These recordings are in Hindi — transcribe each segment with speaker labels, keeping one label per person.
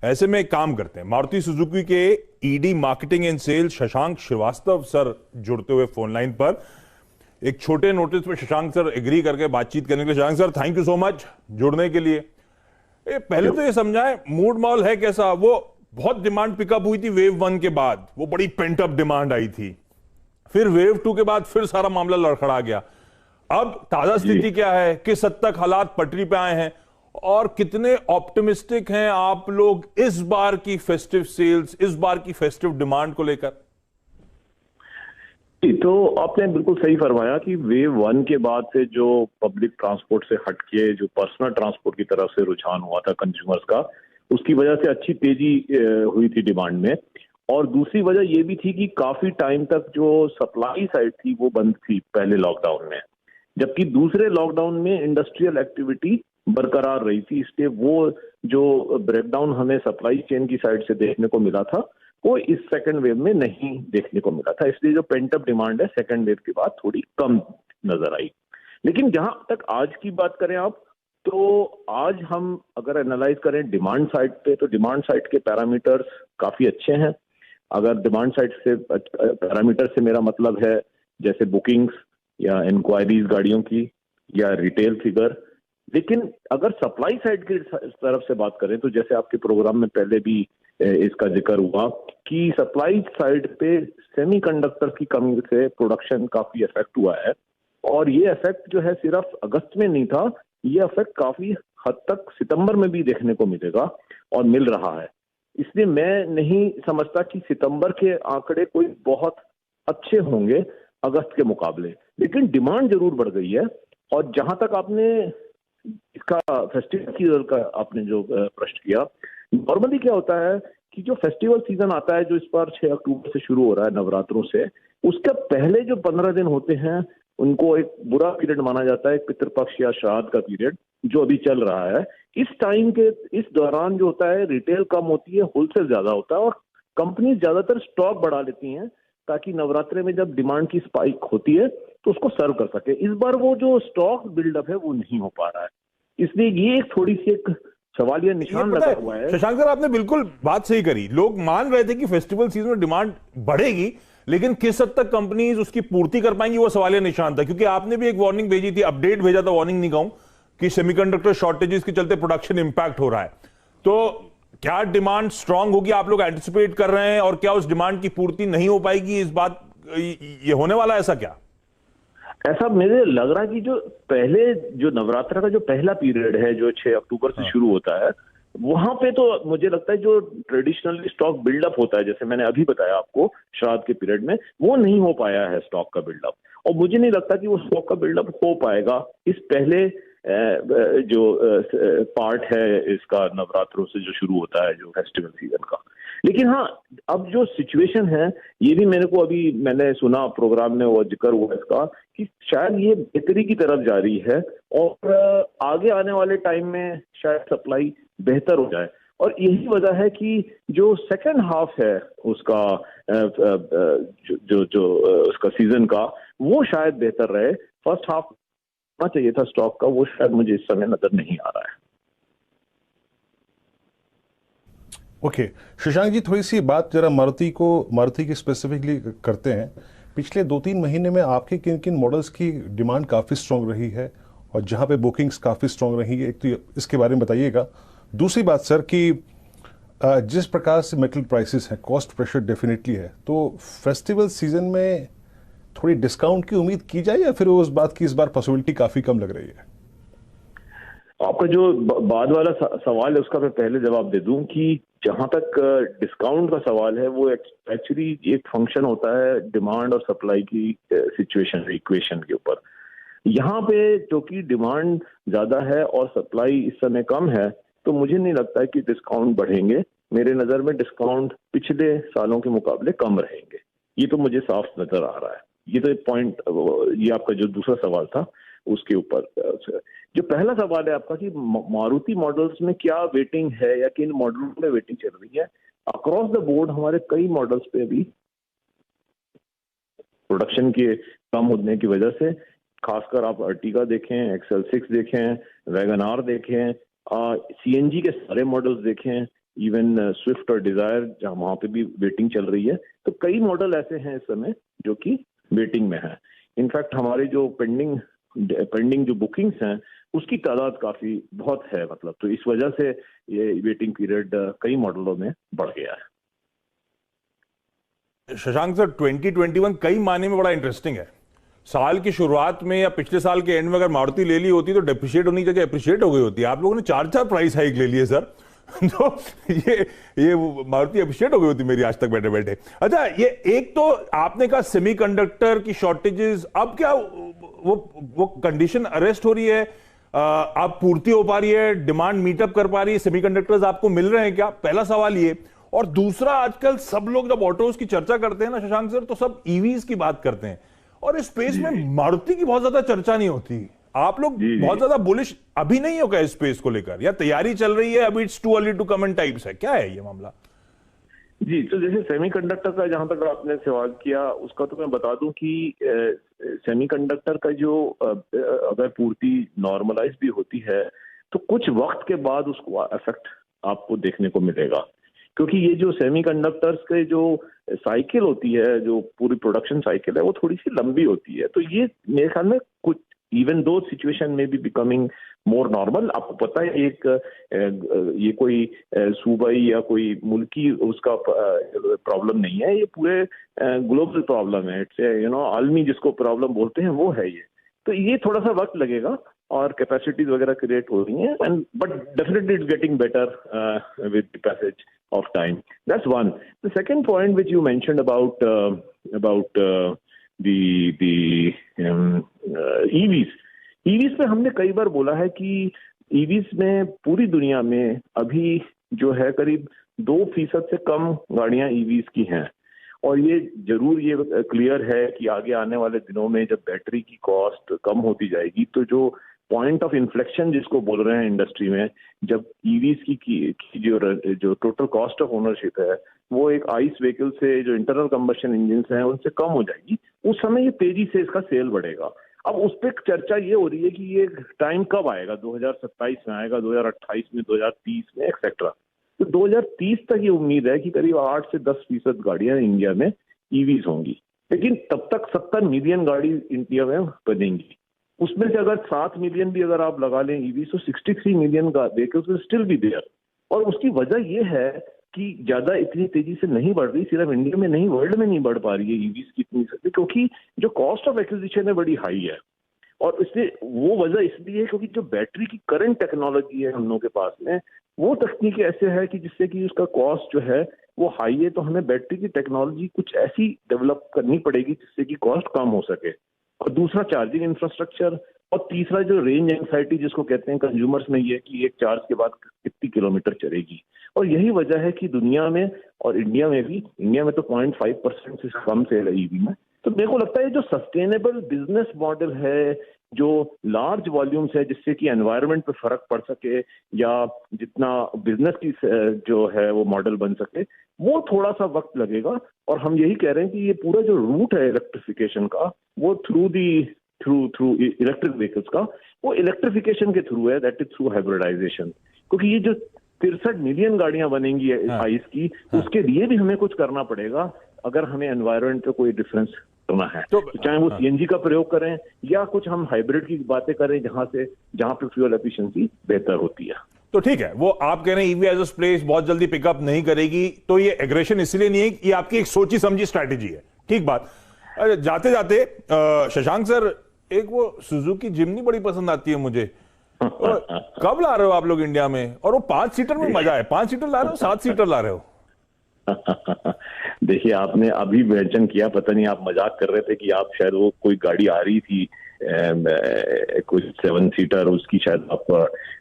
Speaker 1: ऐसे में एक काम करते हैं, मारुति सुजुकी के ED marketing and sales Shashank Srivastava sir जुड़ते हुए फोन लाइन पर। एक छोटे नोटिस पे शशांक सर एग्री करके बातचीत करने के लिए। Shashank sir, thank you so much जुड़ने के लिए। पहले तो ये समझाएं, मूड माहौल है कैसा? वो बहुत डिमांड पिकअप हुई थी वेव 1 के बाद, वो बड़ी पेंट अप डिमांड आई थी, फिर वेव 2 के बाद फिर सारा मामला लड़खड़ा गया। अब ताजा स्थिति क्या है? किस हद तक हालात पटरी पे आए हैं और कितने ऑप्टिमिस्टिक हैं आप लोग इस बार की फेस्टिव सेल्स, इस बार की फेस्टिव डिमांड को लेकर?
Speaker 2: तो आपने बिल्कुल सही फरमाया कि वेव 1 के बाद से जो पब्लिक ट्रांसपोर्ट से हटके जो पर्सनल ट्रांसपोर्ट की तरफ से रुझान हुआ था कंज्यूमर्स का, उसकी वजह से अच्छी तेजी हुई थी डिमांड में। और दूसरी वजह यह भी थी कि काफी टाइम तक जो सप्लाई साइड थी वो बंद थी पहले लॉकडाउन में, जबकि दूसरे लॉकडाउन में इंडस्ट्रियल एक्टिविटी बरकरार रही थी। इसलिए वो जो ब्रेकडाउन हमें सप्लाई चेन की साइड से देखने को मिला था वो इस सेकंड वेव में नहीं देखने को मिला था। इसलिए जो पेंट अप डिमांड है सेकंड वेव के बाद थोड़ी कम नजर आई। लेकिन जहां तक आज की बात करें आप, तो आज हम अगर एनालाइज करें डिमांड साइड पे, तो डिमांड साइड के पैरामीटर्स काफी अच्छे हैं। अगर डिमांड साइड से पैरामीटर से मेरा मतलब है जैसे बुकिंग्स या इंक्वायरीज गाड़ियों की या रिटेल फिगर। लेकिन अगर सप्लाई साइड की तरफ से बात करें तो जैसे आपके प्रोग्राम में पहले भी इसका जिक्र हुआ कि सप्लाई साइड पे सेमीकंडक्टर की कमी से प्रोडक्शन काफी इफेक्ट हुआ है। और ये इफेक्ट जो है सिर्फ अगस्त में नहीं था, ये इफेक्ट काफी हद तक सितंबर में भी देखने को मिलेगा और मिल रहा है। इसलिए मैं नहीं समझता कि सितंबर के आंकड़े कोई बहुत अच्छे होंगे अगस्त के मुकाबले, लेकिन डिमांड जरूर बढ़ गई है। और जहां तक आपने इसका फेस्टिवल सीजन का आपने जो प्रश्न किया, नॉर्मली क्या होता है कि जो फेस्टिवल सीजन आता है जो इस बार 6 अक्टूबर से शुरू हो रहा है नवरात्रों से, उसके पहले जो 15 दिन होते हैं उनको एक बुरा पीरियड माना जाता है, पितृपक्ष या श्राद्ध का पीरियड जो अभी चल रहा है। इस टाइम के इस दौरान जो होता है रिटेल कम होती है, होलसेल ज्यादा होता है और कंपनी ज्यादातर स्टॉक बढ़ा लेती हैं ताकि नवरात्रे में जब डिमांड की स्पाइक होती है तो उसको सर्व कर सके। इस बार वो जो स्टॉक बिल्डअप है वो नहीं हो पा रहा है, इसलिए ये एक थोड़ी सी एक सवालिया निशान लगा हुआ है।
Speaker 1: शशांक सर, आपने बिल्कुल बात सही करी। लोग मान रहे थे कि फेस्टिवल सीजन में डिमांड बढ़ेगी, लेकिन किस हद तक कंपनीज उसकी पूर्ति कर पाएंगी वो सवालिया निशान था। क्योंकि आपने भी एक वार्निंग भेजी थी, अपडेट भेजा था, वार्निंग नहीं कहूं, कि सेमीकंडक्टर शॉर्टेजेस के चलते प्रोडक्शन इंपैक्ट हो रहा है। तो क्या डिमांड स्ट्रांग होगी, आप लोग एंटिसिपेट कर रहे हैं? और क्या उस डिमांड की पूर्ति नहीं हो पाएगी, इस बात ये होने वाला है? ऐसा क्या?
Speaker 2: ऐसा मुझे लग रहा है कि जो पहले जो नवरात्र का जो पहला पीरियड है जो 6 अक्टूबर से शुरू होता है, वहां पे तो मुझे लगता है जो ट्रेडिशनली स्टॉक बिल्डअप होता है, जैसे मैंने अभी बताया आपको श्राद्ध के पीरियड में, वो नहीं हो पाया है स्टॉक का बिल्डअप। और मुझे नहीं लगता कि वो स्टॉक का बिल्डअप हो पाएगा इस पहले जो पार्ट है इसका नवरात्रों से जो शुरू होता है जो फेस्टिवल सीजन का। लेकिन हाँ, अब जो सिचुएशन है ये भी मेरे को अभी मैंने सुना प्रोग्राम में वो जिक्र हुआ इसका कि शायद ये बेहतरी की तरफ जा रही है और आगे आने वाले टाइम में शायद सप्लाई बेहतर हो जाए। और यही वजह है कि जो सेकंड हाफ है उसका जो उसका सीजन का, वो शायद बेहतर रहे। फर्स्ट हाफ चाहिए था स्टॉक का, वो शायद मुझे इस समय नजर नहीं आ रहा है।
Speaker 3: ओके शशांक जी, थोड़ी सी बात जरा मारुति की स्पेसिफिकली करते हैं। पिछले 2-3 महीने में आपके किन किन मॉडल्स की डिमांड काफ़ी स्ट्रॉन्ग रही है और जहां पे बुकिंग्स काफ़ी स्ट्रॉन्ग रही है, एक तो इसके बारे में बताइएगा। दूसरी बात सर कि जिस प्रकार से मेटल प्राइसेस हैं, कॉस्ट प्रेशर डेफिनेटली है, तो फेस्टिवल सीजन में थोड़ी डिस्काउंट की उम्मीद की जाए या फिर उस बात की इस बार पॉसिबिलिटी काफ़ी कम लग रही है?
Speaker 2: आपका जो बाद वाला सवाल है उसका मैं पहले जवाब दे दूं कि जहां तक डिस्काउंट का सवाल है वो एक्चुअली एक फंक्शन होता है डिमांड और सप्लाई की सिचुएशन इक्वेशन के ऊपर। यहाँ पे क्योंकि डिमांड ज्यादा है और सप्लाई इस समय कम है, तो मुझे नहीं लगता है कि डिस्काउंट बढ़ेंगे। मेरे नजर में डिस्काउंट पिछले सालों के मुकाबले कम रहेंगे, ये तो मुझे साफ नजर आ रहा है। ये तो एक पॉइंट, ये आपका जो दूसरा सवाल था उसके ऊपर। जो पहला सवाल है आपका कि मारुति मॉडल्स में क्या वेटिंग है या किन मॉडलों में वेटिंग चल रही है, अक्रॉस द बोर्ड हमारे कई मॉडल्स पे भी प्रोडक्शन के कम होने की वजह से, खासकर आप अर्टिगा देखें, XL6 देखें, वैगन आर देखें, सीएनजी के सारे मॉडल्स देखें इवन स्विफ्ट और डिजायर जहाँ वहां पे भी वेटिंग चल रही है। तो कई मॉडल ऐसे हैं इस समय जो कि वेटिंग में है। इनफैक्ट हमारे जो पेंडिंग जो बुकिंग्स हैं उसकी तादाद काफी बहुत है, मतलब तो इस वजह से ये वेटिंग पीरियड कई मॉडलों में बढ़ गया है।
Speaker 1: शशांक सर, 2021 कई मायने में बड़ा इंटरेस्टिंग है। साल की शुरुआत में या पिछले साल के एंड में अगर मारुति ले ली होती तो डेप्रिशिएट होने की जगह एप्रिशिएट हो गई होती। आप लोगों ने 4 प्राइस हाइक ले लिए सर। तो ये मारुति एप्रिशिएट हो गई होती मेरी आज तक बैठे बैठे। अच्छा, ये एक तो आपने कहा सेमीकंडक्टर की शॉर्टेजेस, अब क्या वो कंडीशन अरेस्ट हो रही है? आप पूर्ति हो पा रही है, डिमांड मीटअप कर पा रही है, सेमीकंडक्टर्स आपको मिल रहे हैं क्या? पहला सवाल ये। और दूसरा, आजकल सब लोग जब ऑटोज की चर्चा करते हैं ना शशांक सर, तो सब ईवीज की बात करते हैं और इस स्पेस में मारुति की बहुत ज्यादा चर्चा नहीं होती। आप लोग बहुत ज्यादा बुलिश अभी नहीं हो क्या इस स्पेस को लेकर, या तैयारी चल रही है, अभी it's too early to comment types है, क्या है ये मामला?
Speaker 2: जी, तो जैसे सेमीकंडक्टर का जहां तक आपने सवाल किया उसका तो मैं बता दूं कि सेमीकंडक्टर का जो अगर पूर्ति नॉर्मलाइज भी होती है तो कुछ वक्त के बाद उसको इफेक्ट आपको देखने को मिलेगा, क्योंकि ये जो सेमीकंडक्टर्स के जो साइकिल होती है, जो पूरी प्रोडक्शन साइकिल है, वो थोड़ी सी लंबी होती है। तो ये मेरे ख्याल में कुछ इवन दो सिचुएशन में भी बिकमिंग मोर नॉर्मल। आपको पता है ये कोई सूबाई या कोई मुल्की उसका प्रॉब्लम नहीं है, ये पूरे ग्लोबल प्रॉब्लम है। इट्स आलमी जिसको प्रॉब्लम बोलते हैं वो है ये। तो ये थोड़ा सा वक्त लगेगा और कैपेसिटीज वगैरह क्रिएट हो रही हैं, and but definitely it's getting better with the passage of time. That's one. The second point which you mentioned about the EVs पे हमने कई बार बोला है कि EVs में पूरी दुनिया में अभी जो है करीब 2% से कम गाड़ियां EVs की हैं, और ये जरूर ये क्लियर है कि आगे आने वाले दिनों में जब बैटरी की कॉस्ट कम होती जाएगी तो जो पॉइंट ऑफ इन्फ्लेक्शन जिसको बोल रहे हैं इंडस्ट्री में, जब EVs की जो टोटल कॉस्ट ऑफ ओनरशिप है वो एक आइस व्हीकल से, जो इंटरनल कंबशन इंजन हैं उनसे कम हो जाएगी, उस समय ये तेजी से इसका सेल बढ़ेगा। अब उस पर चर्चा ये हो रही है कि ये टाइम कब आएगा, 2027 में आएगा, 2028 में, 2030 में, एक्सेट्रा। तो 2030 तक ये उम्मीद है कि करीब 8 से 10% गाड़ियां इंडिया में EVs होंगी, लेकिन तब तक 70 मिलियन गाड़ी इंडिया में बनेंगी। उसमें से अगर 7 मिलियन भी अगर आप लगा लें EVs, तो 63 million vehicles still be there. और उसकी वजह यह है कि ज्यादा इतनी तेजी से नहीं बढ़ रही, सिर्फ इंडिया में नहीं वर्ल्ड में नहीं बढ़ पा रही है EVs की इतनी सकती, क्योंकि जो कॉस्ट ऑफ एक्विजिशन है बड़ी हाई है। और इससे वो वजह इसलिए है क्योंकि जो बैटरी की करंट टेक्नोलॉजी है हम लोगों के पास में, वो तकनीक ऐसे है कि जिससे कि उसका कॉस्ट जो है वो हाई है। तो हमें बैटरी की टेक्नोलॉजी कुछ ऐसी डेवलप करनी पड़ेगी जिससे कि कॉस्ट कम हो सके। और दूसरा चार्जिंग इंफ्रास्ट्रक्चर, और तीसरा जो रेंज एंग्जाइटी जिसको कहते हैं कंज्यूमर्स में, ये कि एक चार्ज के बाद कितनी किलोमीटर चलेगी। और यही वजह है कि दुनिया में और इंडिया में भी, इंडिया में तो 0.5% से कम सेल है EV में। तो मेरे को लगता है जो सस्टेनेबल बिजनेस मॉडल है, जो लार्ज वॉल्यूम्स है, जिससे कि एनवायरनमेंट पे फर्क पड़ सके या जितना बिजनेस की जो है वो मॉडल बन सके, वो थोड़ा सा वक्त लगेगा। और हम यही कह रहे हैं कि ये पूरा जो रूट है इलेक्ट्रिफिकेशन का, वो थ्रू इलेक्ट्रिक व्हीकल्स का, वो इलेक्ट्रिफिकेशन के थ्रू है, दैट इज थ्रू हाइब्रिडाइजेशन। क्योंकि ये जो 63 मिलियन गाड़ियां बनेंगी आइस की, उसके लिए भी हमें कुछ करना पड़ेगा अगर हमें एनवायरनमेंट पे कोई डिफरेंस करना है। तो चाहे वो CNG का प्रयोग करें या कुछ हम हाइब्रिड की बातें करें जहां पे फ्यूल एफिशिएंसी बेहतर होती है।
Speaker 1: तो ठीक है, वो आप कह रहे हैं EV एज अ स्पेस बहुत जल्दी पिकअप नहीं करेगी, तो ये एग्रेशन इसलिए नहीं है, ये आपकी एक सोची समझी स्ट्रैटेजी है। ठीक बात। जाते जाते शशांक सर, एक वो सुजुकी जिम्नी बड़ी पसंद आती है मुझे, कब ला रहे हो आप लोग इंडिया में? और वो 5 सीटर में मजा है। 5 सीटर ला रहे हो, 7 सीटर ला रहे हो?
Speaker 2: देखिए, आपने अभी मेंशन किया, पता नहीं आप मजाक कर रहे थे कि आप शायद वो कोई गाड़ी आ रही थी कुछ 7 सीटर, उसकी शायद आप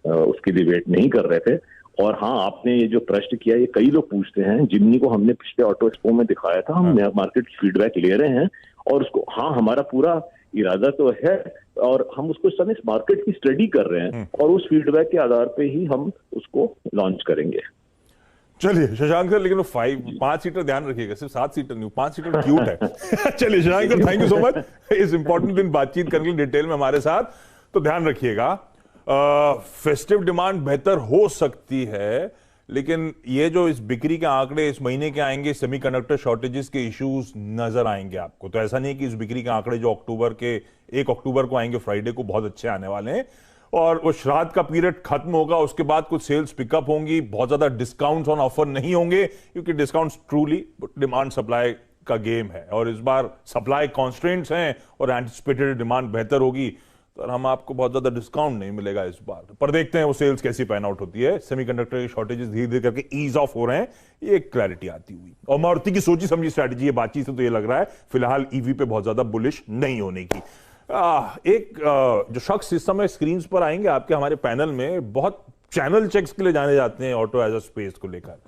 Speaker 2: उसके लिए वेट नहीं कर रहे थे। और हाँ, आपने ये जो प्रश्न किया, ये कई लोग पूछते हैं। जिम्नी को हमने पिछले ऑटो एक्सपो में दिखाया था, हम मार्केट फीडबैक ले रहे हैं और उसको, हाँ, हमारा पूरा इरादा तो है और हम उसको इस समय मार्केट की स्टडी कर रहे हैं और उस फीडबैक के आधार पे ही हम उसको लॉन्च करेंगे।
Speaker 1: चलिए शशांक सर, लेकिन 5 सीटर ध्यान रखिएगा, सिर्फ 7 सीटर नहीं, 5 सीटर क्यूट है। चलिए Shashank sir, thank you so much इस इंपॉर्टेंट दिन बातचीत करने के लिए डिटेल में हमारे साथ। तो ध्यान रखिएगा, फेस्टिव डिमांड बेहतर हो सकती है, लेकिन ये जो इस बिक्री के आंकड़े इस महीने के आएंगे, सेमीकंडक्टर शॉर्टेजेस के इश्यूज नजर आएंगे आपको। तो ऐसा नहीं है कि इस बिक्री के आंकड़े जो 1 अक्टूबर को आएंगे, फ्राइडे को, बहुत अच्छे आने वाले हैं। और वो श्राद्ध का पीरियड खत्म होगा, उसके बाद कुछ सेल्स पिकअप होंगी, बहुत ज्यादा डिस्काउंट्स ऑन ऑफर नहीं होंगे, क्योंकि डिस्काउंट्स ट्रूली डिमांड सप्लाई का गेम है। और इस बार सप्लाई कॉन्स्ट्रेंट्स हैं और एंटिसिपेटेड डिमांड बेहतर होगी, तो हम आपको बहुत ज्यादा डिस्काउंट नहीं मिलेगा इस बार। पर देखते हैं वो सेल्स कैसी पैन आउट होती है। सेमीकंडक्टर की शॉर्टेजेस धीरे धीरे करके ईज ऑफ हो रहे हैं, ये क्लैरिटी आती हुई। और मारुति की सोची समझी स्ट्रैटेजी है, बातचीत से तो ये लग रहा है फिलहाल ईवी पे बहुत ज्यादा बुलिश नहीं होने की। जो शख्स इस समय स्क्रीन पर आएंगे आपके हमारे पैनल में, बहुत चैनल चेक्स के लिए जाने जाते हैं ऑटो एज अ स्पेस को लेकर।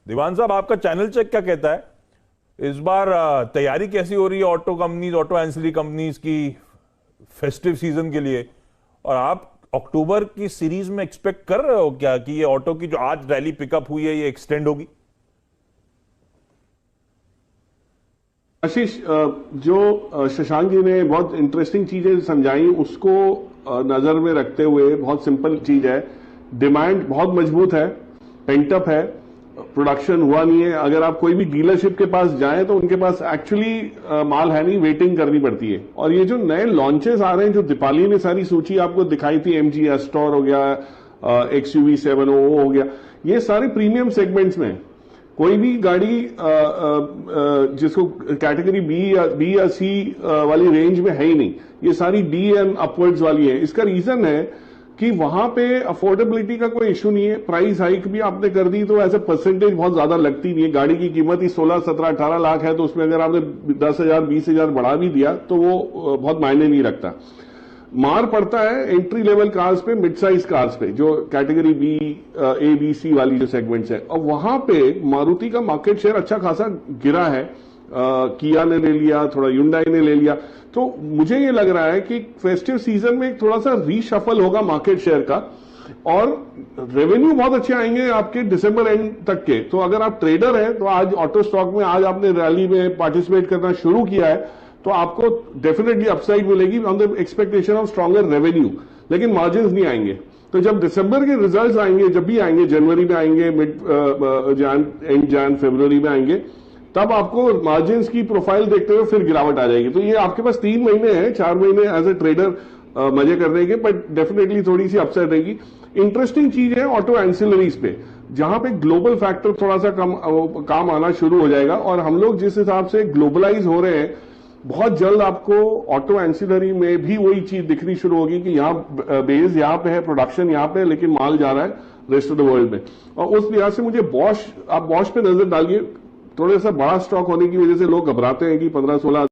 Speaker 1: दीवान साहब, आपका चैनल चेक क्या कहता है? इस बार तैयारी कैसी हो रही है auto companies, auto ancillary companies की फेस्टिव सीजन के लिए? और आप अक्टूबर की सीरीज में एक्सपेक्ट कर रहे हो क्या कि ये ऑटो की जो आज रैली पिकअप हुई है ये एक्सटेंड होगी?
Speaker 4: आशीष, जो शशांक जी ने बहुत इंटरेस्टिंग चीजें समझाई, उसको नजर में रखते हुए बहुत सिंपल चीज है। डिमांड बहुत मजबूत है, पेंटअप है, प्रोडक्शन हुआ नहीं है। अगर आप कोई भी डीलरशिप के पास जाएं तो उनके पास एक्चुअली माल है नहीं, वेटिंग करनी पड़ती है। और ये जो नए लॉन्चेस आ रहे हैं, जो दीपाली ने सारी सूची आपको दिखाई थी, MG एस्टोर हो गया, XUV 700 हो गया, ये सारे प्रीमियम सेगमेंट्स में। कोई भी गाड़ी जिसको कैटेगरी बी या सी वाली रेंज में है ही नहीं, ये सारी D एंड अपवर्ड्स वाली है। इसका रीजन है कि वहां पे अफोर्डेबिलिटी का कोई इश्यू नहीं है। प्राइस हाइक भी आपने कर दी तो ऐसे परसेंटेज बहुत ज्यादा लगती नहीं है। गाड़ी की कीमत ही 16, 17, 18 लाख है, तो उसमें अगर आपने 10,000, 20,000 बढ़ा भी दिया तो वो बहुत मायने नहीं रखता। मार पड़ता है एंट्री लेवल कार्स पे, मिड साइज कार्स पे, जो कैटेगरी A, B, C वाली जो सेगमेंट्स है। और वहां पे मारुति का मार्केट शेयर अच्छा खासा गिरा है। किया ने ले लिया, थोड़ा Hyundai ने ले लिया। तो मुझे ये लग रहा है कि फेस्टिव सीजन में एक थोड़ा सा रीशफल होगा मार्केट शेयर का, और रेवेन्यू बहुत अच्छे आएंगे आपके दिसंबर एंड तक के। तो अगर आप ट्रेडर हैं तो आज ऑटो स्टॉक में, आज आपने रैली में पार्टिसिपेट करना शुरू किया है, तो आपको डेफिनेटली अपसाइड मिलेगी on the expectation of stronger revenue, लेकिन मार्जिन नहीं आएंगे। तो जब दिसंबर के रिजल्ट्स आएंगे, जब भी आएंगे, जनवरी में आएंगे, एंड जैन फरवरी में आएंगे, तब आपको मार्जिन की प्रोफाइल देखते हुए फिर गिरावट आ जाएगी। तो ये आपके पास 3 महीने हैं, 4 महीने एज ए ट्रेडर मजे करने के, बट डेफिनेटली थोड़ी सी अपसाइड रहेगी। इंटरेस्टिंग चीज है ऑटो एंसिलरीज पे, जहां पे ग्लोबल फैक्टर थोड़ा सा काम आना शुरू हो जाएगा। और हम लोग जिस हिसाब से ग्लोबलाइज हो रहे हैं, बहुत जल्द आपको ऑटो एंसिलरी में भी वही चीज दिखनी शुरू होगी कि यहाँ बेस यहाँ पे है, प्रोडक्शन यहाँ पे है, लेकिन माल जा रहा है रेस्ट ऑफ द वर्ल्ड में। और उस लिहाज से मुझे बॉश, आप बॉश पे नजर डालिए, थोड़ा सा बड़ा स्टॉक होने की वजह से लोग घबराते हैं कि 15-16